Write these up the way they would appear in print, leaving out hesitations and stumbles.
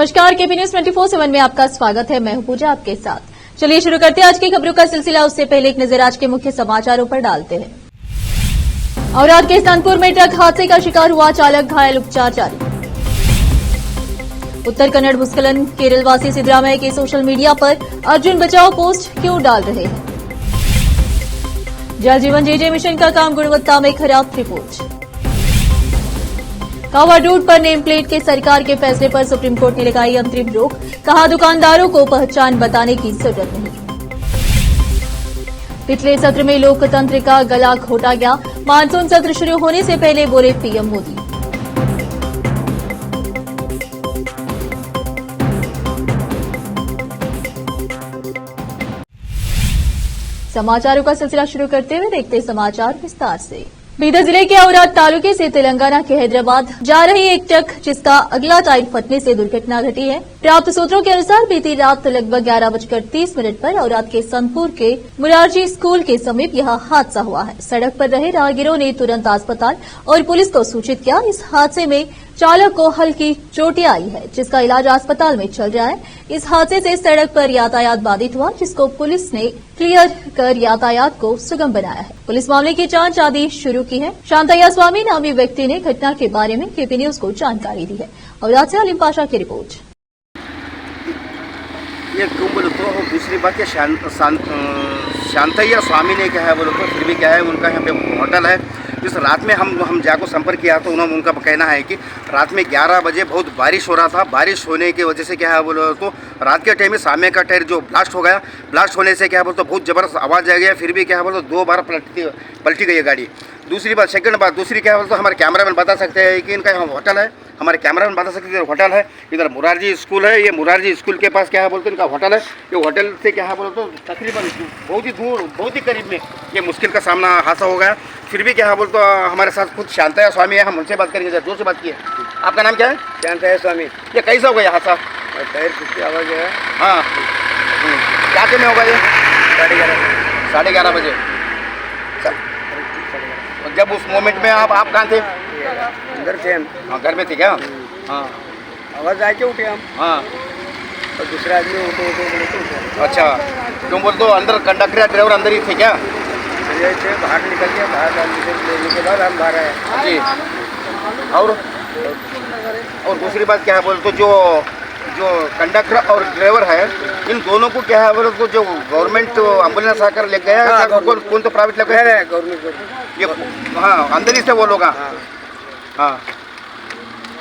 नमस्कार, KP news 24/7 में आपका स्वागत है। मैं हूं पूजा आपके साथ। चलिए शुरू करते हैं आज की खबरों का सिलसिला। उससे पहले एक नजर आज के मुख्य समाचारों पर डालते हैं। और आज के कानपुर में ट्रक हादसे का शिकार हुआ चालक, घायल, उपचार जारी। उत्तर कन्नड़ भूस्खलन, केरलवासी सिद्धरामैया के सोशल मीडिया पर अर्जुन बचाओ पोस्ट क्यों डाल रहे हैं। जल जीवन जेजे मिशन का काम गुणवत्ता में खराब, रिपोर्ट। कावा रूट पर नेम प्लेट के सरकार के फैसले पर सुप्रीम कोर्ट ने लगाई अंतरिम रोक, कहा दुकानदारों को पहचान बताने की जरूरत नहीं। पिछले सत्र में लोकतंत्र का गला घोटा गया, मानसून सत्र शुरू होने से पहले बोले पीएम मोदी। समाचारों का सिलसिला शुरू करते हुए देखते समाचार विस्तार से। बीदर जिले के औराद तालुके से तेलंगाना के हैदराबाद जा रही एक ट्रक जिसका अगला टायर फटने से दुर्घटना घटी है। प्राप्त सूत्रों के अनुसार बीती रात लगभग 11:30 पर औराद के सनपुर के मुरारजी स्कूल के समीप यह हादसा हुआ है। सड़क पर रहे राहगीरों ने तुरंत अस्पताल और पुलिस को सूचित किया। इस हादसे में चालक को हल्की चोटें आई है, जिसका इलाज अस्पताल में चल रहा है। इस हादसे से सड़क पर यातायात बाधित हुआ, जिसको पुलिस ने क्लियर कर यातायात को सुगम बनाया है। पुलिस मामले की जांच आदि शुरू की है। शांतैया स्वामी नामी व्यक्ति ने घटना के बारे में केपी न्यूज को जानकारी दी है। और आज से अलीम पाशा की रिपोर्ट। ये क्यों बोलो तो दूसरी बात ये शांतैया स्वामी ने क्या है बोलो तो फिर भी क्या है उनका यहाँ पे होटल है। इस रात में हम जाको संपर्क किया तो उन्होंने उनका कहना है कि रात में 11 बजे बहुत बारिश हो रहा था। बारिश होने की वजह से क्या है बोलो तो रात के टाइम में सामने का टायर जो ब्लास्ट हो गया, ब्लास्ट होने से क्या बोलो तो बहुत ज़बरदस्त आवाज़ आ गया। फिर भी क्या है बोलो 2 बार पलटी गई है गाड़ी। दूसरी बात सेकंड बात दूसरी क्या बोलो तो हमारे कैमरामैन बता सकते हैं कि इनका यहाँ होटल है। हमारे कैमरामैन बता सकते हैं होटल है, इधर मुरारजी स्कूल है। ये मुरारजी स्कूल के पास क्या है बोलते इनका होटल है। ये होटल से क्या है बोलो तो तकरीबन बहुत ही दूर, बहुत ही करीब में ये मुश्किल का सामना हादसा हो गया। फिर भी क्या है बोलते हमारे साथ खुद शांतैया स्वामी है, हम उनसे बात करेंगे। जोर से बात किए। आपका नाम क्या है? शांतैया स्वामी। ये कैसा हो गया हादसा? टायर की आवाज़ है। हाँ, क्या टाइम में होगा ये? 11:30 बजे। जब उस मोमेंट में आप कहाँ थे? अंदर थे हम। हाँ, घर में थे क्या? हाँ, आवाज़ आके उठे हम। हाँ, और दूसरा आदमी उठो बोले तो उठे। अच्छा, तुम बोल दो अंदर कंडक्टर या ड्राइवर अंदर ही थे क्या? ये थे, बाहर निकल के बाहर लेने के बाद हम बाहर आए जी। और दूसरी बात क्या है बोल तो जो कंडक्टर और ड्राइवर है इन दोनों को क्या है बोलो तो जो गवर्नमेंट एम्बुलेंस आकर ले गया है, कौन तो प्राइवेट लगे है? गवर्नमेंट। ये हाँ, अंदर ही से वो लोग। हाँ,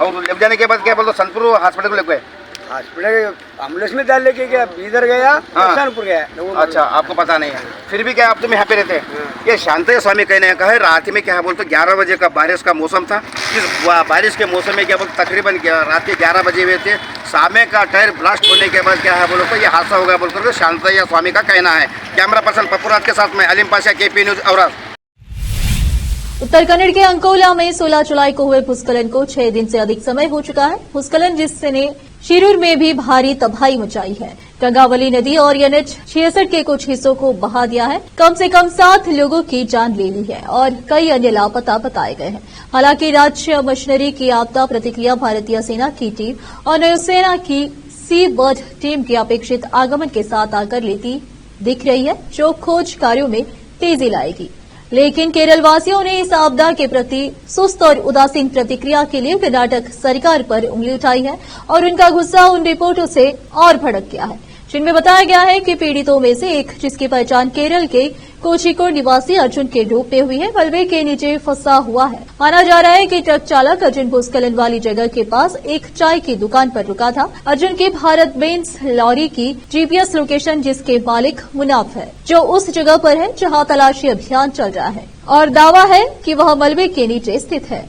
और ले जाने के बाद क्या बोलते सनपुर हॉस्पिटल में ले गए? हॉस्पिटल एम्बुलेंस में डाल लेके गया, इधर गया, कानपुर गया। अच्छा, आपको पता नहीं है। फिर भी क्या आप तुम यहाँ पे रहते हैं? ये शांतैया स्वामी कहने का है रात में क्या है बोलते 11 बजे का बारिश का मौसम था। इस बारिश के मौसम में क्या बोलते तकरीबन रात के 11 बजे हुए थे। सामने का टायर ब्लास्ट होने के बाद क्या है बोलो तो ये हादसा हो गया बोलकर शांतैया स्वामी का कहना है। कैमरा पर्सन पप्पूराज के साथ में अलीम पाशा, केपी न्यूज औराद। उत्तर कन्नड़ के अंकोला में 16 जुलाई को हुए भूस्खलन को 6 दिन से अधिक समय हो चुका है। भूस्खलन जिसने शिरूर में भी भारी तबाही मचाई है। गंगावली नदी और NH 66 के कुछ हिस्सों को बहा दिया है। कम से कम 7 लोगों की जान ले ली है और कई अन्य लापता बताए गए हैं। हालांकि राज्य मशीनरी की आपदा प्रतिक्रिया भारतीय सेना की टीम और नौसेना की सी बर्ड टीम की अपेक्षित आगमन के साथ आकर लेती दिख रही है, जो खोज कार्यों में तेजी लाएगी। लेकिन केरल वासियों ने इस आपदा के प्रति सुस्त और उदासीन प्रतिक्रिया के लिए कर्नाटक सरकार पर उंगली उठाई है और उनका गुस्सा उन रिपोर्टों से और भड़क गया है, जिनमें बताया गया है कि पीड़ितों में से एक, जिसकी पहचान केरल के कोझिकोड निवासी अर्जुन के रूप में हुई है, मलबे के नीचे फंसा हुआ है। माना जा रहा है कि ट्रक चालक अर्जुन भूस्खलन वाली जगह के पास एक चाय की दुकान पर रुका था। अर्जुन की भारत बेंज लॉरी की GPS लोकेशन जिसके मालिक मुनाफ है, जो उस जगह पर है जहां तलाशी अभियान चल रहा है, और दावा है कि वह मलबे के नीचे स्थित है।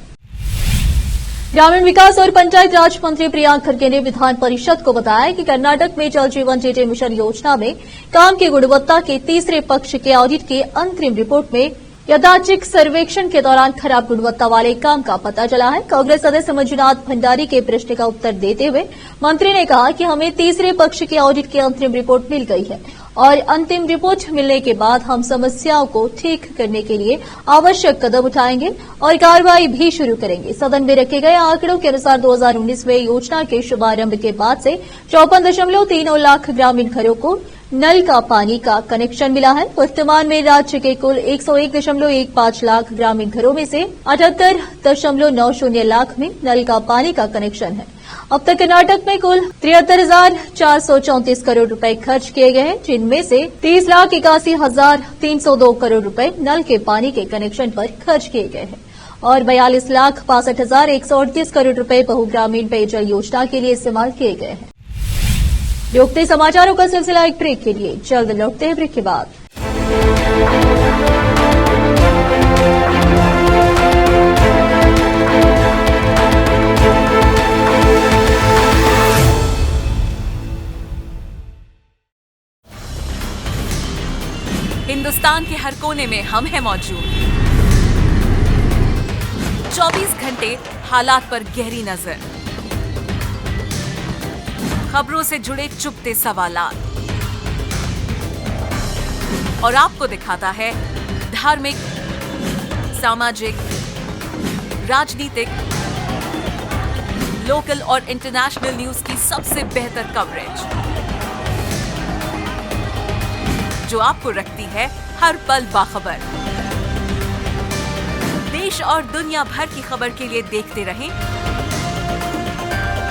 ग्रामीण विकास और पंचायत राज मंत्री प्रियांक खड़गे ने विधान परिषद को बताया कि कर्नाटक में जल जीवन जेजे मिशन योजना में काम की गुणवत्ता के तीसरे पक्ष के ऑडिट की अंतरिम रिपोर्ट में यादृच्छिक सर्वेक्षण के दौरान खराब गुणवत्ता वाले काम का पता चला है। कांग्रेस सदस्य मंजुनाथ भंडारी के प्रश्न का उत्तर देते हुए मंत्री ने कहा कि हमें तीसरे पक्ष के ऑडिट की अंतरिम रिपोर्ट मिल गई है और अंतिम रिपोर्ट मिलने के बाद हम समस्याओं को ठीक करने के लिए आवश्यक कदम उठाएंगे और कार्रवाई भी शुरू करेंगे। सदन में रखे गए आंकड़ों के अनुसार 2019 में योजना के शुभारंभ के बाद से 54.30 लाख ग्रामीण घरों को नल का पानी का कनेक्शन मिला है। वर्तमान में राज्य के कुल 101.15 लाख ग्रामीण घरों में से 78.90 लाख में नल का पानी का कनेक्शन है। अब तक कर्नाटक में कुल 73,434 करोड़ रुपए खर्च किए गए हैं, जिनमें से 30,81,302 करोड़ रुपए नल के पानी के कनेक्शन पर खर्च किए गए हैं और 42,65,138 करोड़ रुपए बहुग्रामीण पेयजल योजना के लिए इस्तेमाल किए गए हैं। लोकते समाचारों का सिलसिला एक ब्रेक के लिए, जल्द लौटते हैं ब्रेक के बाद। हिंदुस्तान के हर कोने में हम हैं मौजूद। 24 घंटे हालात पर गहरी नजर, खबरों से जुड़े चुपते सवालात और आपको दिखाता है धार्मिक, सामाजिक, राजनीतिक, लोकल और इंटरनेशनल न्यूज की सबसे बेहतर कवरेज, जो आपको रखती है हर पल बाखबर। देश और दुनिया भर की खबर के लिए देखते रहें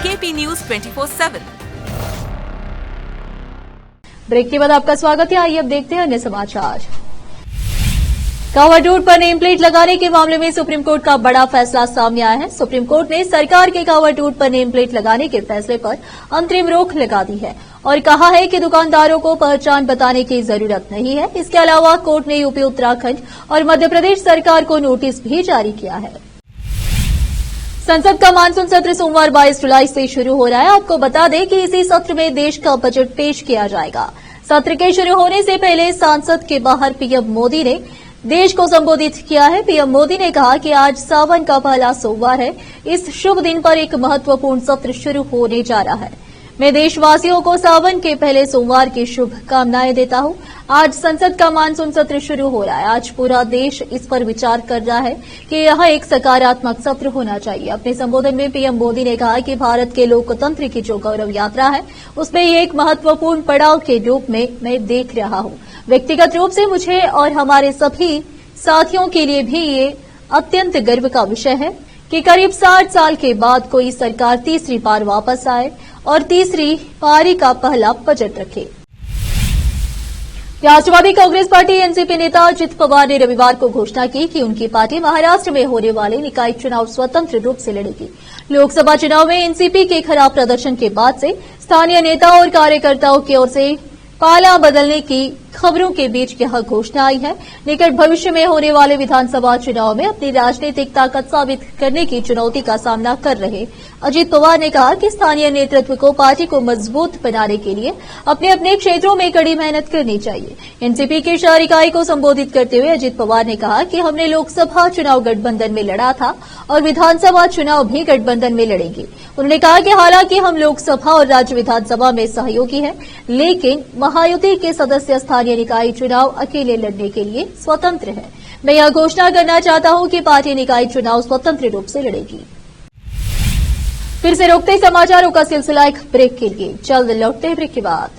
केपी न्यूज 24/7। ब्रेक के बाद आपका स्वागत है। आइए अब देखते हैं अन्य समाचार। कांवड़ रोड पर नेम प्लेट लगाने के मामले में सुप्रीम कोर्ट का बड़ा फैसला सामने आया है। सुप्रीम कोर्ट ने सरकार के कांवड़ रोड पर नेम प्लेट लगाने के फैसले पर अंतरिम रोक लगा दी है और कहा है कि दुकानदारों को पहचान बताने की जरूरत नहीं है। इसके अलावा कोर्ट ने यूपी, उत्तराखंड और मध्य प्रदेश सरकार को नोटिस भी जारी किया है। संसद का मानसून सत्र सोमवार 22 जुलाई से शुरू हो रहा है। आपको बता दें कि इसी सत्र में देश का बजट पेश किया जाएगा। सत्र के शुरू होने से पहले संसद के बाहर पीएम मोदी ने देश को संबोधित किया है। पीएम मोदी ने कहा कि आज सावन का पहला सोमवार है। इस शुभ दिन पर एक महत्वपूर्ण सत्र शुरू होने जा रहा है। मैं देशवासियों को सावन के पहले सोमवार की शुभकामनाएं देता हूं। आज संसद का मानसून सत्र शुरू हो रहा है। आज पूरा देश इस पर विचार कर रहा है कि यह एक सकारात्मक सत्र होना चाहिए। अपने संबोधन में पीएम मोदी ने कहा कि भारत के लोकतंत्र की जो गौरव यात्रा है, उसमें ये एक महत्वपूर्ण पड़ाव के रूप में मैं देख रहा हूं। व्यक्तिगत रूप से मुझे और हमारे सभी साथियों के लिए भी ये अत्यंत गर्व का विषय है कि करीब 60 साल के बाद कोई सरकार तीसरी बार वापस आए और तीसरी पारी का पहला बजट रखे। राष्ट्रवादी कांग्रेस पार्टी एनसीपी नेता अजित पवार ने रविवार को घोषणा की कि उनकी पार्टी महाराष्ट्र में होने वाले निकाय चुनाव स्वतंत्र रूप से लड़ेगी। लोकसभा चुनाव में एनसीपी के खराब प्रदर्शन के बाद से स्थानीय नेता और कार्यकर्ताओं की ओर से पाला बदलने की खबरों के बीच यह घोषणा आई है। निकट भविष्य में होने वाले विधानसभा चुनाव में अपनी राजनीतिक ताकत साबित करने की चुनौती का सामना कर रहे अजित पवार ने कहा कि स्थानीय नेतृत्व को पार्टी को मजबूत बनाने के लिए अपने अपने क्षेत्रों में कड़ी मेहनत करनी चाहिए। एनसीपी की शहर इकाई को संबोधित करते हुए अजित पवार ने कहा कि हमने लोकसभा चुनाव गठबंधन में लड़ा था और विधानसभा चुनाव भी गठबंधन में लड़ेंगे। उन्होंने कहा कि हालांकि हम लोकसभा और राज्य विधानसभा में सहयोगी हैं, लेकिन महायुति के सदस्य स्थानीय निकाय चुनाव अकेले लड़ने के लिए स्वतंत्र हैं। मैं यह घोषणा करना चाहता हूं कि पार्टी निकाय चुनाव स्वतंत्र रूप से लड़ेगी। फिर से रोकते समाचारों का सिलसिला एक ब्रेक के लिए, जल्द लौटते हैं ब्रेक के बाद।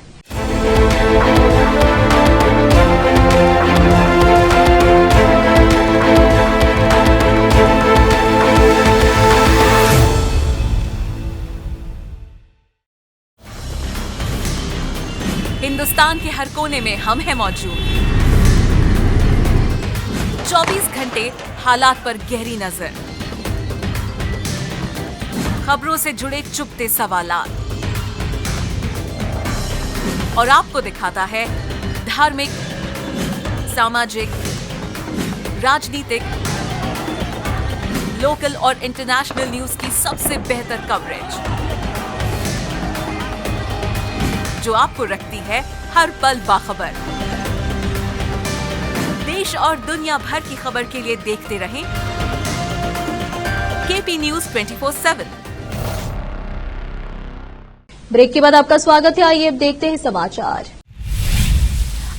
हिंदुस्तान के हर कोने में हम हैं मौजूद। 24 घंटे हालात पर गहरी नजर, खबरों से जुड़े चुपते सवालात और आपको दिखाता है धार्मिक, सामाजिक, राजनीतिक, लोकल और इंटरनेशनल न्यूज की सबसे बेहतर कवरेज, जो आपको रखती है हर पल बाखबर। देश देश और दुनिया भर की खबर के लिए देखते रहें KP News 24/7। ब्रेक के बाद आपका स्वागत है। आइए अब देखते हैं समाचार।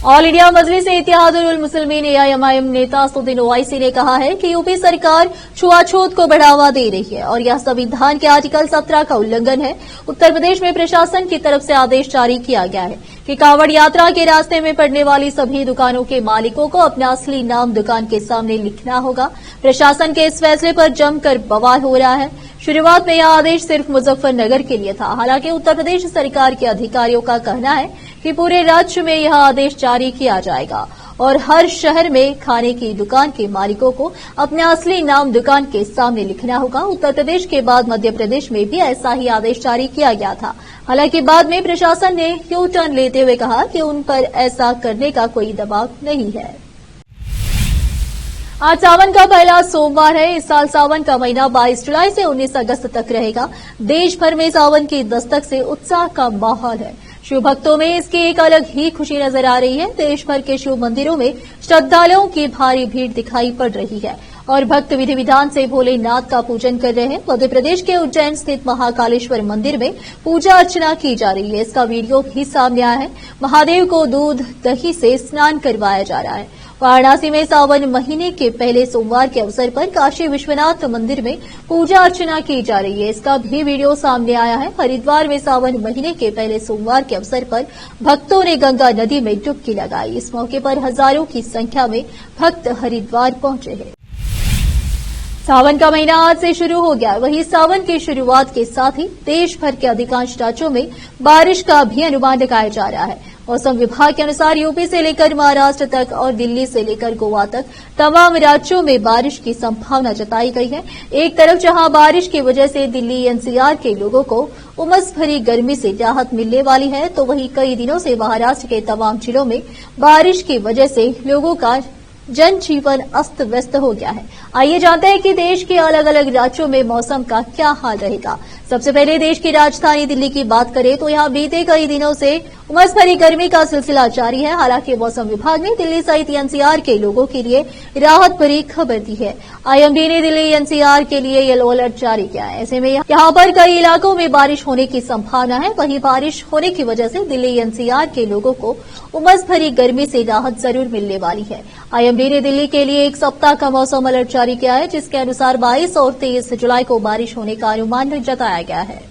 ऑल इंडिया मजलिस-ए-इत्तेहादुल मुस्लिमीन AIMIM नेता असदुद्दीन ओवैसी ने कहा है कि यूपी सरकार छुआछूत को बढ़ावा दे रही है और यह संविधान के आर्टिकल 17 का उल्लंघन है। उत्तर प्रदेश में प्रशासन की तरफ से आदेश जारी किया गया है कि कांवड़ यात्रा के रास्ते में पड़ने वाली सभी दुकानों के मालिकों को अपना असली नाम दुकान के सामने लिखना होगा। प्रशासन के इस फैसले पर जमकर बवाल हो रहा है। शुरुआत में यह आदेश सिर्फ मुजफ्फरनगर के लिए था। हालांकि उत्तर प्रदेश सरकार के अधिकारियों का कहना है कि पूरे राज्य में यह आदेश जारी किया जाएगा और हर शहर में खाने की दुकान के मालिकों को अपना असली नाम दुकान के सामने लिखना होगा। उत्तर प्रदेश के बाद मध्य प्रदेश में भी ऐसा ही आदेश जारी किया गया था। हालांकि बाद में प्रशासन ने यू टर्न लेते हुए कहा कि उन पर ऐसा करने का कोई दबाव नहीं है। आज सावन का पहला सोमवार है। इस साल सावन का महीना 22 जुलाई से 19 अगस्त तक रहेगा। देश भर में सावन की दस्तक से उत्साह का माहौल है। शिव भक्तों में इसकी एक अलग ही खुशी नजर आ रही है। देश भर के शिव मंदिरों में श्रद्धालुओं की भारी भीड़ दिखाई पड़ रही है और भक्त विधि विधान से भोलेनाथ का पूजन कर रहे हैं। मध्य प्रदेश के उज्जैन स्थित महाकालेश्वर मंदिर में पूजा अर्चना की जा रही है। इसका वीडियो भी सामने आया है। महादेव को दूध दही से स्नान करवाया जा रहा है। वाराणसी में सावन महीने के पहले सोमवार के अवसर पर काशी विश्वनाथ मंदिर में पूजा अर्चना की जा रही है। इसका भी वीडियो सामने आया है। हरिद्वार में सावन महीने के पहले सोमवार के अवसर पर भक्तों ने गंगा नदी में डुबकी लगाई। इस मौके पर हजारों की संख्या में भक्त हरिद्वार पहुंचे हैं। सावन का महीना आज से शुरू हो गया। वहीं सावन की शुरुआत के साथ ही देश भर के अधिकांश राज्यों में बारिश का भी अनुमान लगाया जा रहा है। मौसम विभाग के अनुसार यूपी से लेकर महाराष्ट्र तक और दिल्ली से लेकर गोवा तक तमाम राज्यों में बारिश की संभावना जताई गई है। एक तरफ जहां बारिश की वजह से दिल्ली NCR के लोगों को उमस भरी गर्मी से राहत मिलने वाली है, तो वहीं कई दिनों से महाराष्ट्र के तमाम जिलों में बारिश की वजह से लोगों का जनजीवन अस्त व्यस्त हो गया है। आइए जानते हैं कि देश के अलग अलग राज्यों में मौसम का क्या हाल रहेगा। सबसे पहले देश की राजधानी दिल्ली की बात करें तो यहां बीते कई दिनों से उमस भरी गर्मी का सिलसिला जारी है। हालांकि मौसम विभाग ने दिल्ली सहित NCR के लोगों के लिए राहत भरी खबर दी है। IMD ने दिल्ली NCR के लिए येलो अलर्ट जारी किया है। ऐसे में यहां पर कई इलाकों में बारिश होने की संभावना है। वहीं बारिश होने की वजह से दिल्ली NCR के लोगों को उमस भरी गर्मी से राहत जरूर मिलने वाली है। IMD ने दिल्ली के लिए एक सप्ताह का मौसम अलर्ट जारी किया है, जिसके अनुसार 22 और 23 जुलाई को बारिश होने का अनुमान जताया गया है।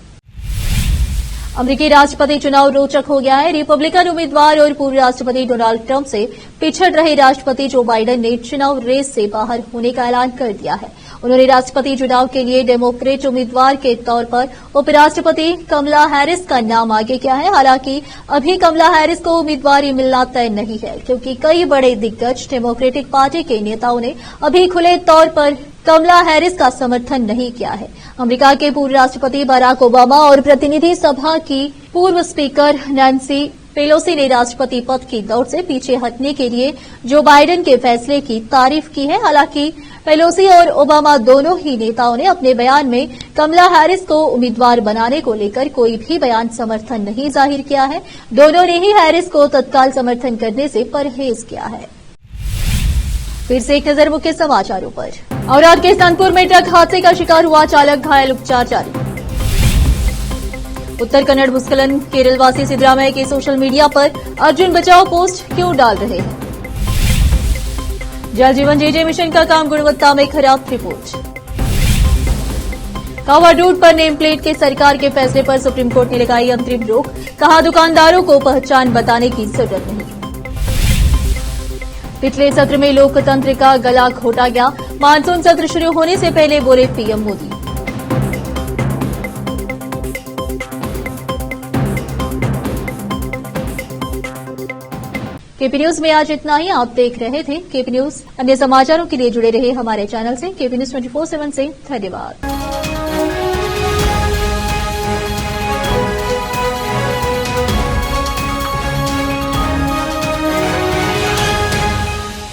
अमेरिकी राष्ट्रपति चुनाव रोचक हो गया है। रिपब्लिकन उम्मीदवार और पूर्व राष्ट्रपति डोनाल्ड ट्रंप से पिछड़ रहे राष्ट्रपति जो बाइडेन ने चुनाव रेस से बाहर होने का ऐलान कर दिया है। उन्होंने राष्ट्रपति चुनाव के लिए डेमोक्रेट उम्मीदवार के तौर पर उपराष्ट्रपति कमला हैरिस का नाम आगे किया है। हालांकि अभी कमला हैरिस को उम्मीदवारी मिलना तय नहीं है, क्योंकि कई बड़े दिग्गज डेमोक्रेटिक पार्टी के नेताओं ने अभी खुले तौर पर कमला हैरिस का समर्थन नहीं किया है। अमेरिका के पूर्व राष्ट्रपति बराक ओबामा और प्रतिनिधि सभा की पूर्व स्पीकर नैन्सी पेलोसी ने राष्ट्रपति पद की दौड़ से पीछे हटने के लिए जो बाइडेन के फैसले की तारीफ की है। हालांकि पेलोसी और ओबामा दोनों ही नेताओं ने अपने बयान में कमला हैरिस को उम्मीदवार बनाने को लेकर कोई भी बयान समर्थन नहीं जाहिर किया है। दोनों ने ही हैरिस को तत्काल समर्थन करने से परहेज किया है। फिर से एक नजर मुख्य समाचारों पर। औराद के स्तनपुर में ट्रक हादसे का शिकार हुआ चालक, घायल, उपचार जारी। उत्तर कन्नड़ भूस्खलन, केरलवासी सिद्धरामैया के सोशल मीडिया पर अर्जुन बचाओ पोस्ट क्यों डाल रहे हैं। जल जीवन JJ मिशन का काम गुणवत्ता में खराब, रिपोर्ट। कांवड़ रूट पर नेम प्लेट के सरकार के फैसले पर सुप्रीम कोर्ट ने लगाई अंतरिम रोक, कहा दुकानदारों को पहचान बताने की जरूरत नहीं। पिछले सत्र में लोकतंत्र का गला घोटा गया, मानसून सत्र शुरू होने से पहले बोले PM मोदी। KP न्यूज में आज इतना ही। आप देख रहे थे KP न्यूज। अन्य समाचारों के लिए जुड़े रहे हमारे चैनल से। KP न्यूज 24/7 से धन्यवाद।